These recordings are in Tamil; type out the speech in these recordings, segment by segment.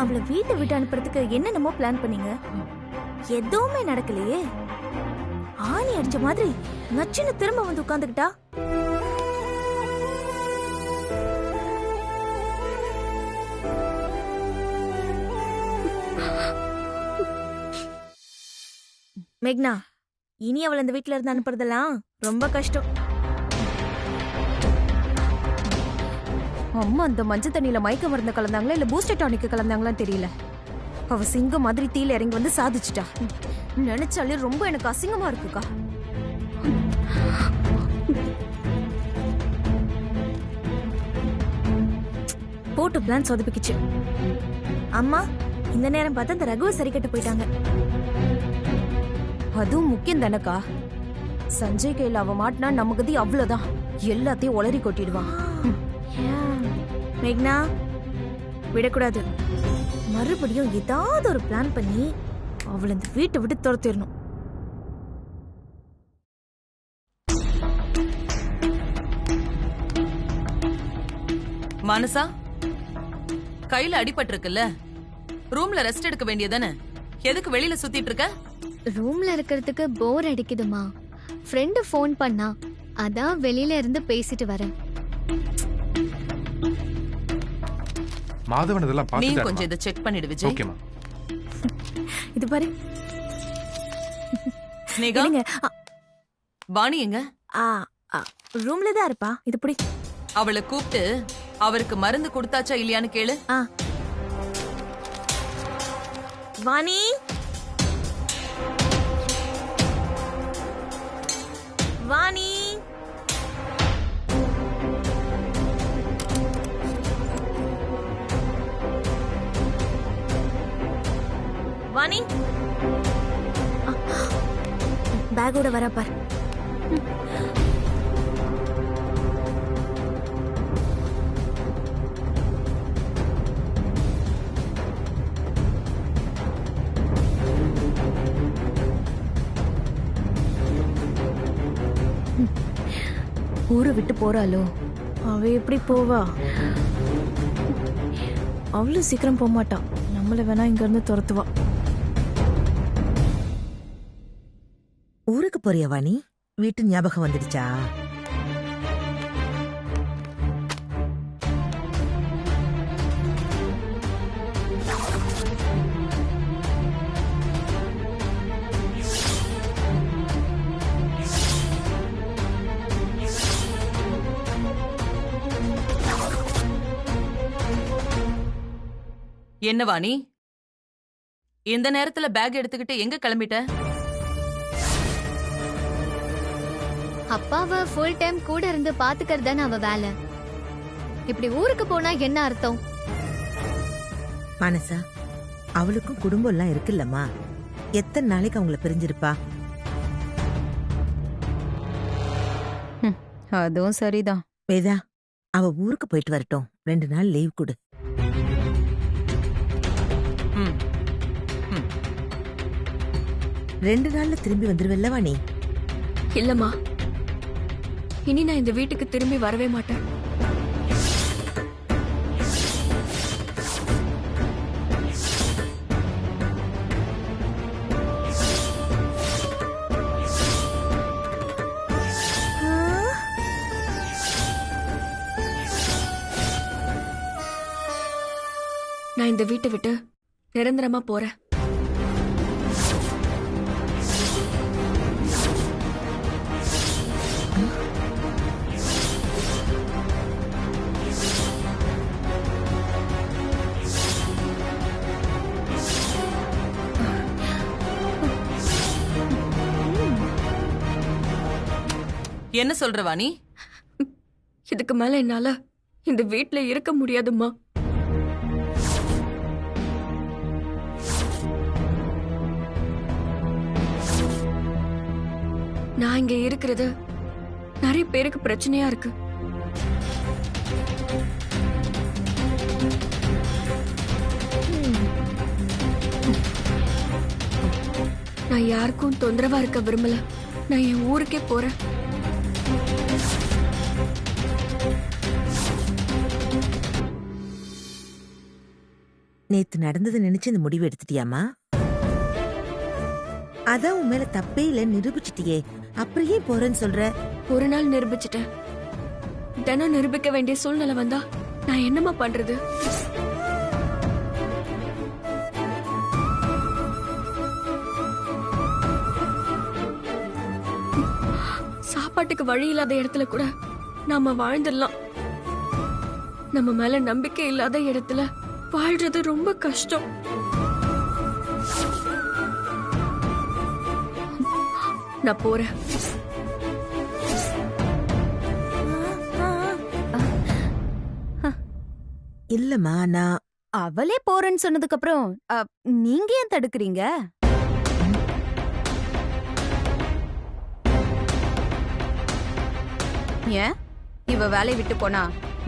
அவளை வீட்டை விட்டு அனுப்புறதுக்கு என்னென்னமோ பிளான் பண்ணீங்க, எதுவுமே நடக்கலையே. ஆணி அடிச்ச மாதிரி நச்சுன்னு திரும்ப வந்து உட்கார்ந்துக்கிட்டா. மேக்னா, இனி அவளை இந்த வீட்டுல இருந்து அனுப்புறதெல்லாம் ரொம்ப கஷ்டம். அம்மா அந்த மஞ்சள் தண்ணியில மயக்க மருந்து கலந்தாங்களா இல்ல பூஸ்டர் டானிக் கலந்தாங்களான்னு தெரியல. அவ சிங்கம் மாதிரி தீல இறங்கி வந்து சாதிச்சுட்டா. நினைச்சாலே ரொம்ப எனக்கு அசிங்கமா இருக்குக்கா. போட்டு பிளான் சொதப்பிக்குச்சு. அம்மா இந்த நேரம் பார்த்து அந்த ரகுவை சரி கட்ட போயிட்டாங்க. அதுவும் முக்கியம் தானக்கா. சஞ்சய் கையில அவ மாட்டினா நமக்கு அவ்வளவுதான். எல்லாத்தையும் உளறி கொட்டிடுவான். மேக்னா, விடக்கூடாது. மறுபடியும் ஏதாவது ஒரு பிளான் பண்ணி அவளை இந்த வீட்டை விட்டு துரத்திடணும். மனசா, கையில அடிபட்டு இருக்குல்ல, ரூம்ல ரெஸ்ட் எடுக்க வேண்டியதானே? எதுக்கு வெளியில சுத்திட்டு இருக்க? ரூம்ல இருக்கிறதுக்கு போர் அடிக்குதுமா. ஃப்ரெண்டு ஃபோன் பண்ணா, அதான் வெளியில இருந்து பேசிட்டு வரேன். மாதவன் இதெல்லாம் நீ பாத்துட்டாருமா. கொஞ்சம் இத செக் பண்ணிடு விஜய். ஓகேமா. இது பாரு. ஸ்னேகா, இல்லைங்க, வாணி எங்க? ரூம்ல தான் இருப்பா. இது புடி. அவளை கூப்பிட்டு அவருக்கு மருந்து கொடுத்தாச்சா இல்லையான்னு கேளு. வாணி, வாணி, வாணி, பேக்கோட வர பார். ஊரை விட்டு போறாளோ? அவ எப்படி போவா? அவ்வளவு சீக்கிரம் போக மாட்டான். நம்மள வேணா இங்க இருந்து துரத்துவா. ஊருக்கு போறியா வாணி? வீட்டு ஞாபகம் வந்துடுச்சா? என்ன வாணி, இந்த நேரத்துல பேக் எடுத்துக்கிட்டு எங்க கிளம்பிட்ட? அப்பாவை ஃபுல் டைம் கூட இருந்து பாத்துக்கிறது தானே அவ வேலை. இப்படி ஊருக்கு போனா என்ன அர்த்தம்? மனசா, அவளுக்கும் குடும்பம் எல்லாம் இருக்குல்லம்மா. எத்தனை நாளைக்கு அவங்கள பிரிஞ்சிருப்பா? அதுவும் சரிதான். வேதா, அவ ஊருக்கு போயிட்டு வரட்டும். 2 நாள் லீவ் கொடு. ம், ம். 2 நாள்ல திரும்பி வந்துருவல்ல வாணி? இல்லம்மா, இனி நான் இந்த வீட்டுக்கு திரும்பி வரவே மாட்டேன். நான் இந்த வீட்டை விட்டு நிரந்தரமா போறேன். என்ன சொல்ற வாணி? இதுக்கு மேல என்னால இந்த வீட்ல இருக்க முடியாதும்மா. நான் இங்க இருக்கிறது நிறைய பேருக்கு பிரச்சனையா இருக்கு. நான் யாருக்கும் தொந்தரவா இருக்க விரும்பல. நான் என் ஊருக்கே போறேன். நேத்து நடந்ததை நினைச்சு இந்த முடிவு எடுத்துட்டியாமா? அதான் உன் மேல தப்பே இல்ல நிரூபிச்சிட்டியே, அப்புறம் ஏன் போறேன்னு சொல்ற? ஒரு நாள் நிரூபிச்சிட்டேன். தினம் நிரூபிக்க வேண்டிய சூழ்நிலை வந்தா நான் என்னம்மா பண்றது? சாப்பாட்டுக்கு வழி இல்லாத இடத்துல கூட நாம வாழ்ந்துடலாம். நம்ம மேல நம்பிக்கை இல்லாத இடத்துல வாழ்றது ரொம்ப கஷ்டம். நான் போறேன். இல்லம்மா, நான் அவளே போறேன்னு சொன்னதுக்கு அப்புறம் நீங்க ஏன் தடுக்கிறீங்க? ஏன் இவ வேலையை விட்டு போனா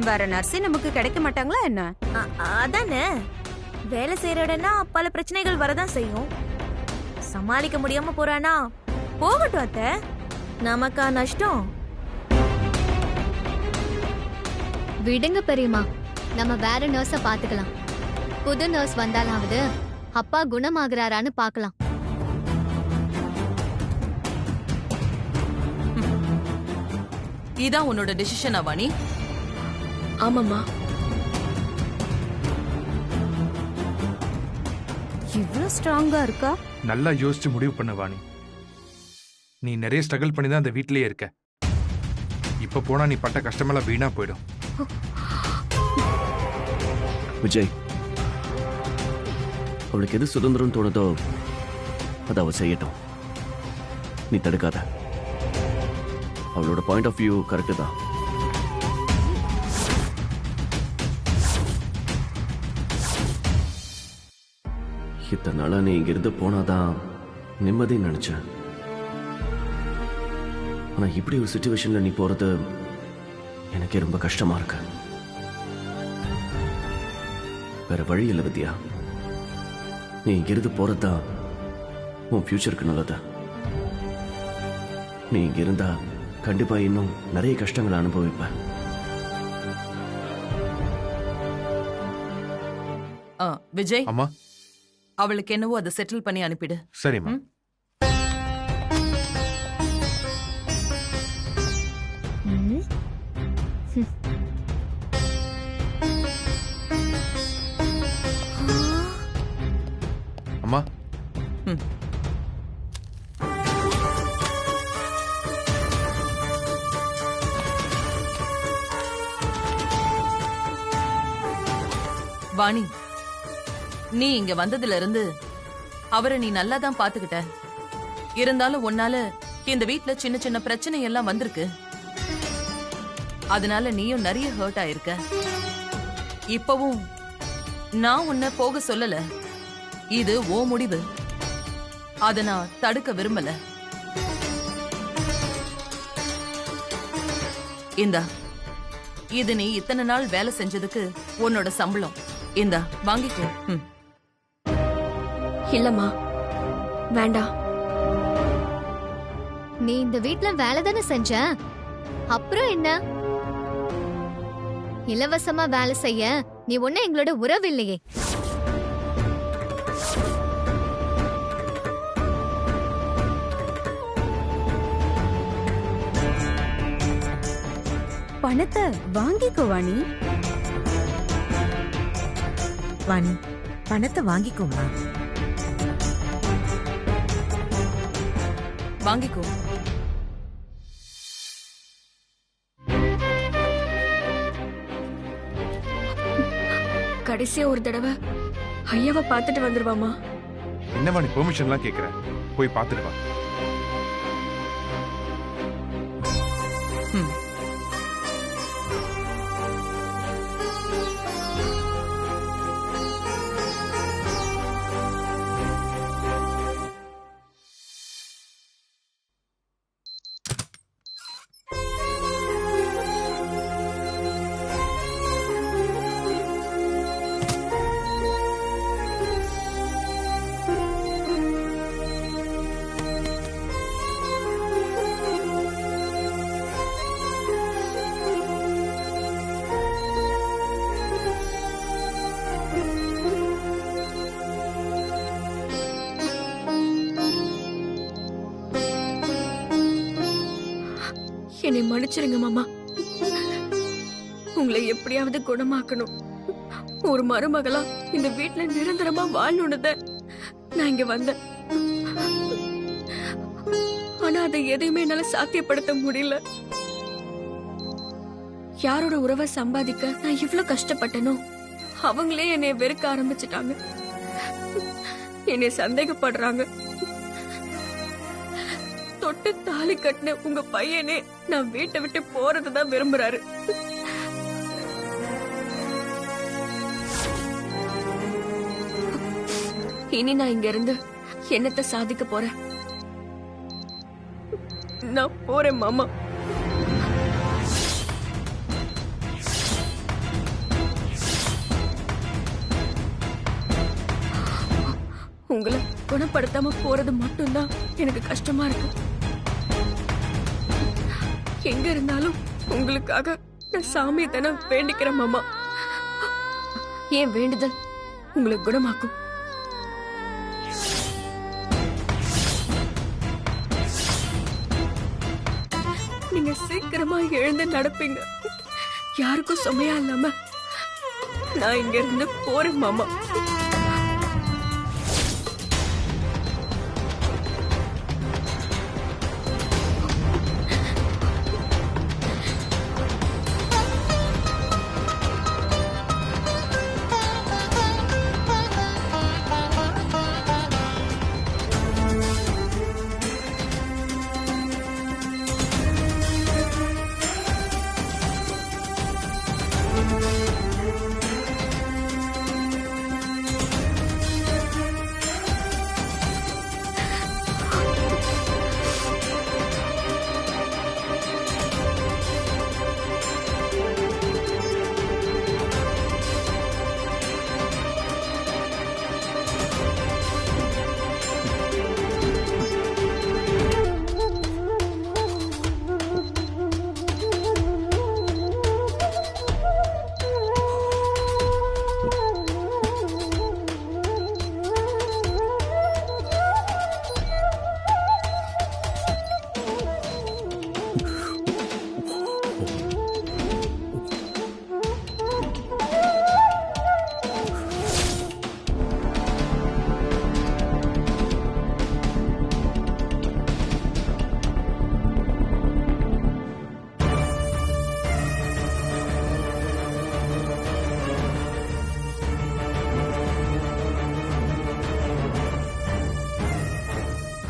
வேற நர்ஸே நமக்கு கிடைக்க மாட்டாங்களா என்ன? அதானே, வேலை செய்யற இடம்னா பல பிரச்சனைகள் வரதான் செய்யும். சமாளிக்க முடியாம போறானா போகட்டும் அத்தை, நமக்கா நஷ்டம்? விடுங்க பெரியம்மா, நம்ம வேற நர்ஸ பாத்துக்கலாம். புது நர்ஸ் வந்தாலாவது அப்பா குணமாகறாரான்னு பார்க்கலாம். இதான் உன்னோட டிசிஷனா வாணி? ஆமாம்மா. இவ்ளோ ஸ்ட்ராங்கா இருக்கா? நல்லா யோசிச்சு முடிவு பண்ண வாணி. நீ நிறைய ஸ்ட்ரகிள் பண்ணி தான் அந்த வீட்லயே இருக்க. இப்ப போனா நீ பட்ட கஷ்டமெல்லாம் வீணா போயிடும். விஜய், அவளுக்கு எது சுதந்திரம் தோணுதோ அதை அவ செய்யட்டும். நீ தடுக்காத. அவளோட பாயிண்ட் ஆஃப் வியூ கரெக்டு தான். இத்தனை நாளா நீ இங்கிருந்து போனாதான் நிம்மதி நினைச்சேன். ஆனா இப்படி ஒரு சிச்சுவேஷன்ல நீ போறது எனக்கே ரொம்ப கஷ்டமா இருக்கு. வேற வழி இல்லை வித்யா. நீ இங்கிருந்து போறதுதான் உன் ஃபியூச்சருக்கு நல்லது. நீ இங்க இருந்தா கண்டிப்பா இன்னும் நிறைய கஷ்டங்களை அனுபவிப்ப. விஜய், அம்மா, அவளுக்கு என்னவோ அதை செட்டில் பண்ணி அனுப்பிடு. சரிம்மா. அம்மா, வாணி, நீ இங்க வந்ததுல இருந்து அவரை நீ நல்லா தான் பாத்துக்கிட்ட. இருந்தாலும் உன்னால இந்த வீட்ல சின்ன சின்ன பிரச்சனை எல்லாம் வந்திருக்கு. அதனால நீயும் நிறைய ஹர்ட் ஆயிருக்க. இப்பவும் நான் உன்னை போக சொல்லல. இது ஓ முடிவு. அத நான் தடுக்க விரும்பல. இந்தா, இது நீ இத்தனை நாள் வேலை செஞ்சதுக்கு உன்னோட சம்பளம். இந்தா, வாங்கிக்கோ. இல்லம்மா, வேண்டாம். நீ இந்த வீட்ல வேலை தானே செஞ்ச, அப்புறம் என்ன? இலவசமா வேலை செய்ய நீ ஒண்ணு எங்களோட உறவு இல்லையே. பணத்தை வாங்கிக்கோ வாணி. வாணி, பணத்தை வாங்கிக்கோமா. வாங்கிக்கோ. கடைசியா ஒரு தடவை ஐயாவை பார்த்துட்டு வந்துருவாமா? என்னவா நீ பெர்மிஷன்லாம் கேட்குற? போய் பார்த்துட்டு வா. என்னை மன்னிச்சிருங்க மாமா. உங்களை எப்படியாவது குணமாக்கணும், ஒரு மருமகளா இந்த வீட்டுல நிரந்தரமா வாழணும்னு நான் இங்க வந்தேன். ஆனா அதை எதையுமே என்னால சாத்தியப்படுத்த முடியல. யாரோட உறவை சம்பாதிக்க நான் இவ்வளவு கஷ்டப்பட்டனோ அவங்களே என்னை வெறுக்க ஆரம்பிச்சிட்டாங்க, என்னை சந்தேகப்படுறாங்க. தொட்டு தாலி கட்டின உங்க பையனே நான் வீட்டை விட்டு போறதுதான் விரும்புறாரு. இனி நான் இங்க இருந்து என்னத்தை சாதிக்க போறேன்? நான் போறேன் மாமா. உங்களை குணப்படுத்தாம போறது மட்டும்தான் எனக்கு கஷ்டமா இருக்கு. எங்க இருந்தாலும் உங்களுக்காக நான் சாமியை தானே வேண்டிக்கிறேன் மாமா. ஏன் வேண்டுதல் உங்களுக்கு குணமாக்கும். நீங்க சீக்கிரமா எழுந்து நடப்பீங்க, யாருக்கும் சுமையா இல்லாம. நான் இங்க இருந்து போறேன் மாமா.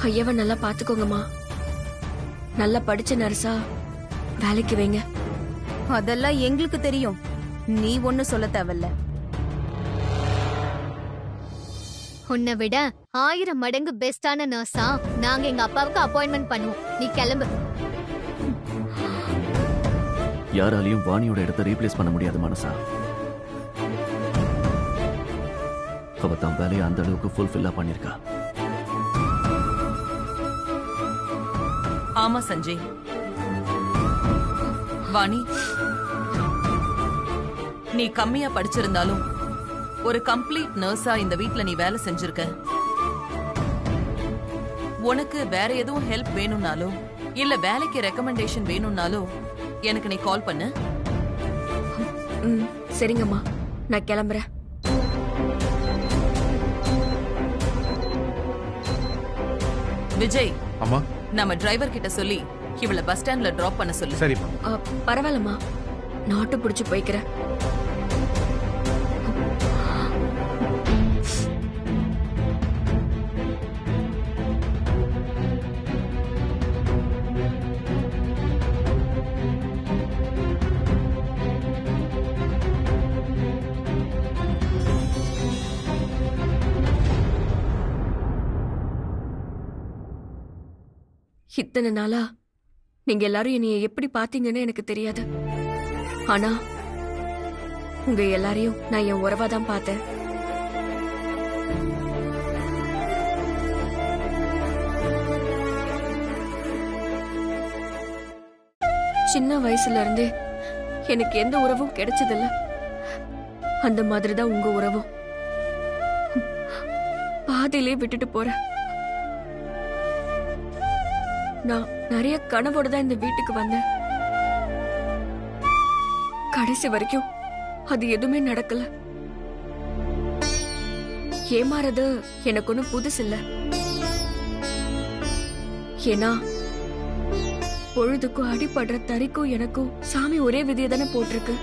ஐயாவை நல்லா பாத்துக்கோங்கம்மா. நல்லா படிச்ச நர்ஸா வேலைக்கு வைங்க. அதெல்லாம் எங்களுக்கு தெரியும், நீ ஒண்ணு சொல்ல தேவையில்ல. உன்னை விட 1000 மடங்கு பெஸ்டான நர்ஸா நாங்க எங்க அப்பாவுக்கு அப்பாயின்மெண்ட் பண்ணுவோம். நீ கிளம்பு. யாராலையும் வாணியோட இடத்தை ரீப்ளேஸ் பண்ண முடியாது மனசா. அவ தான் வேலையை அந்த அளவுக்கு ஃபுல்ஃபில்லா பண்ணிருக்கா. ஆமா சஞ்சய். வாணி, நீ கம்மியா படிச்சிருந்தாலும் ஒரு கம்ப்ளீட் நர்ஸா இந்த வீட்ல நீ வேலை செஞ்சிருக்க. உனக்கு வேற எதுவும் ஹெல்ப் வேணும்னாலும் இல்ல வேலைக்கு ரெக்கமெண்டேஷன் வேணும்னாலும் எனக்கு நீ கால் பண்ணு. சரிங்கம்மா, நான் கிளம்புறேன். விஜய், அம்மா. நம்ம டிரைவர் கிட்ட சொல்லி இவள பஸ் ஸ்டாண்ட்ல டிராப் பண்ண சொல்லு. சரிம்மா. பரவாயில்லம்மா, நான் ஆட்டோ பிடிச்சு போய்க்கிறேன். இத்தனை நாளா நீங்க எல்லாரும் என்னைய எப்படி பாத்தீங்கன்னு எனக்கு தெரியாது. ஆனா உங்க எல்லாரையும் நான் என் உறவாதான் பார்த்தேன். சின்ன வயசுல இருந்தே எனக்கு எந்த உறவும் கிடைச்சதில்ல. அந்த மாதிரிதான் உங்க உறவும். பாதியிலே விட்டுட்டு போறேன். நான் நிறைய கனவோட தான் இந்த வீட்டுக்கு வந்தேன். கடைசி வரைக்கும் அது எதுவுமே நடக்கல. ஏமாறது எனக்கு ஒண்ணும் புதுசு இல்ல. ஏன்னா பொழுதுக்கும் அடிபடுற தறிக்கும் எனக்கும் சாமி ஒரே விதியை தானே போட்டிருக்கு.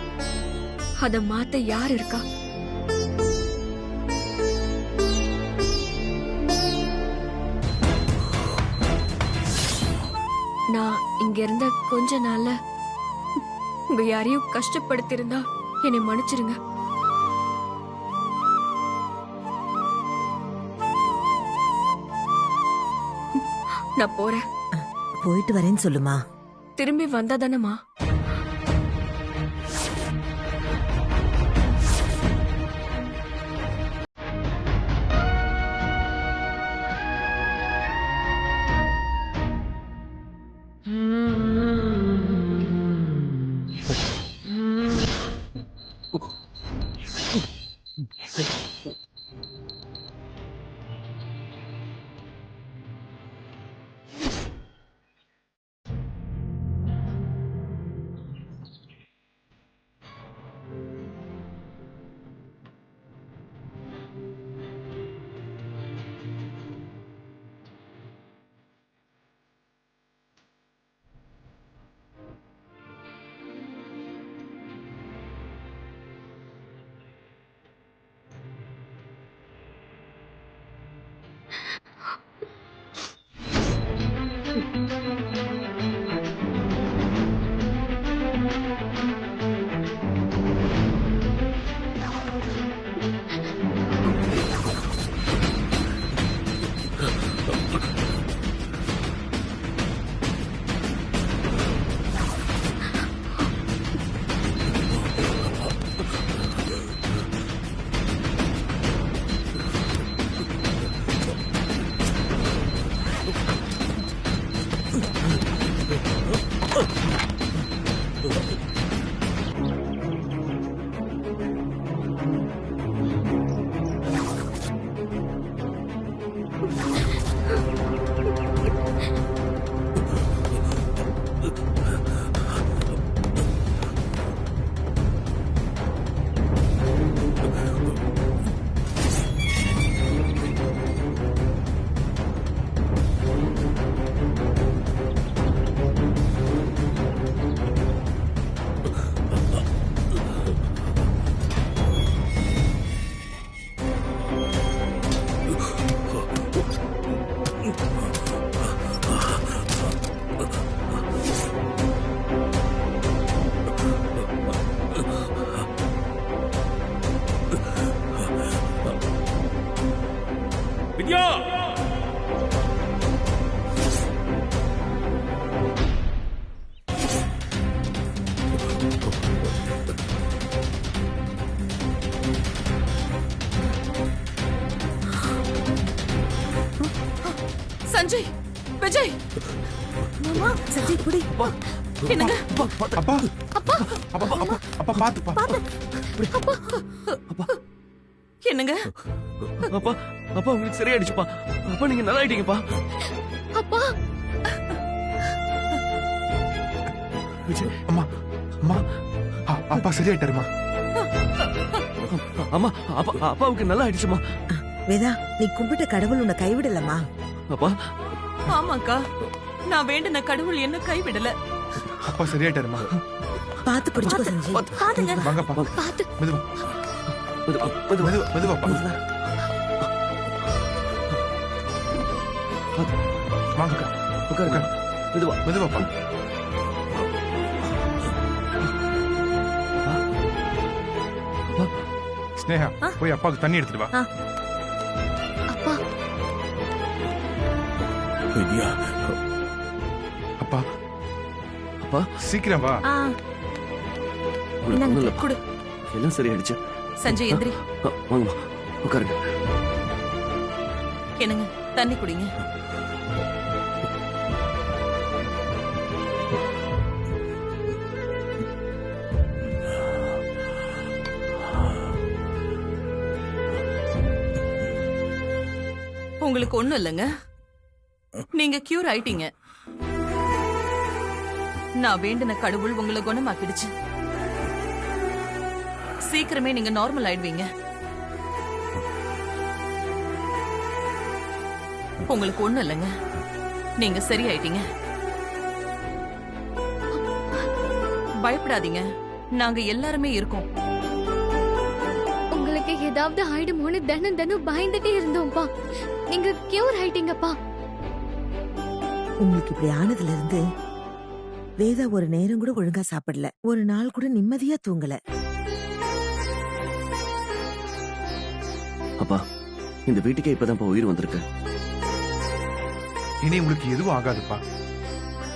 அத மாத்த யார் இருக்கா? நான் இங்க இருந்த கொஞ்ச நாள்ல உங்க யாரையும் கஷ்டப்படுத்திருந்தா என்னை மன்னிச்சிருங்க. நான் போறேன். போயிட்டு வரேன்னு சொல்லுமா. திரும்பி வந்தா தானேமா? வித்யா, சஞ்சய், விஜய், மாமா சஞ்சய் குடி. என்னங்க? அப்பா அப்பா அப்பா அப்பா பாத்துப்பா. என்னங்க? அப்பா அப்பா உங்களுக்கு சரியாயிடுச்சுப்பா. அப்பா நீங்க நல்லா ஆயிட்டீங்கப்பா. அப்பா அம்மா அம்மா அப்பா சரியாயிட்டாருமா. அம்மா அப்பா அப்பாவுக்கு நல்லா ஆயிடுச்சுமா. வேதா, நீ கும்பிட்ட கடவுள் உன்னை கைவிடலம்மா. அப்பா ஆமாக்கா, நான் வேண்டின கடவுள் என்ன கைவிடல. அப்பா சரியாயிட்டாருமா. பாத்து பிடிச்சுக்கோ சஞ்சய். பாத்துங்க. வாங்கப்பா. பாத்து. மெதுவா மெதுவாப்பா. வாங்கக்கா. உட்காருங்க. மெதுவா மெதுவாப்பா. ஸ்னேகா, போய் அப்பாவுக்கு தண்ணி எடுத்துட்டு வா. அப்பா வித்யா, அப்பா அப்பா சீக்கிரம் வா. ஒண்ணும் இல்ல. குடு. எல்லாம் சரியாயிடுச்சு. சஞ்சய் எந்திரி. வாங்கம்மா உட்காருங்க. என்னங்க, தண்ணி குடிங்க. உங்களுக்கு ஒண்ணும் இல்லைங்க, நீங்க கியூர் ஆயிட்டீங்க. நான் வேண்டின கடவுள் உங்களை குணமாக்கிடுச்சு. சீக்கிரமே நீங்க நார்மல் ஆயிடுவீங்க. உங்களுக்கு ஒண்ணு இல்லைங்க, நீங்க சரியாயிட்டீங்க. பயப்படாதீங்க, நாங்க எல்லாருமே இருக்கோம். உங்களுக்கு ஏதாவது ஆயிடுமோன்னு தினம் தினம் பயந்துட்டே இருந்தோம்ப்பா. நீங்க கியூர் ஆயிட்டீங்கப்பா. உங்களுக்கு இப்படி ஆனதுல இருந்து வேதா ஒரு நேரம் கூட ஒழுங்கா சாப்பிடல, ஒரு நாள் கூட நிம்மதியா தூங்கல. அப்பா, இந்த வீட்டுக்கே இப்பதான் உயிர் வந்திருக்கு. இனி உங்களுக்கு எதுவும் ஆகாதுப்பா.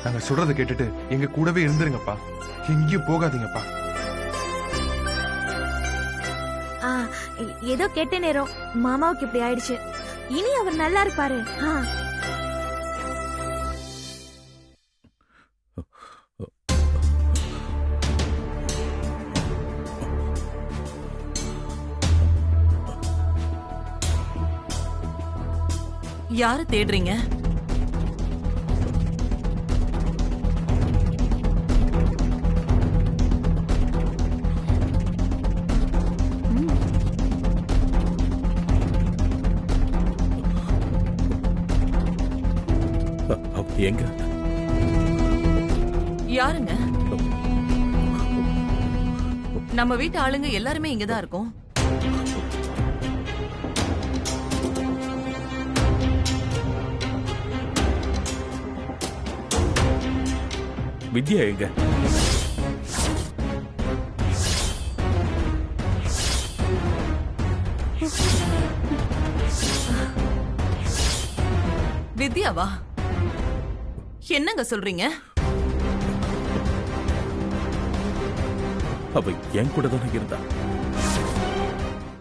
நாங்க சொல்றதை கேட்டுட்டு எங்க கூடவே இருந்துருங்கப்பா. எங்கேயும் போகாதீங்கப்பா. ஏதோ கெட்ட நேரம் மாமாவுக்கு இப்படி ஆயிடுச்சு. இனி அவர் நல்லா இருப்பாரு. யாரு தேடுறீங்க? எங்க? யாருங்க? நம்ம வீட்டு ஆளுங்க எல்லாருமே இங்கதான் இருக்கோம். வித்யா எங்க? வித்யாவா? என்னங்க சொல்றீங்க? அவ என் கூட தானே இருந்தா.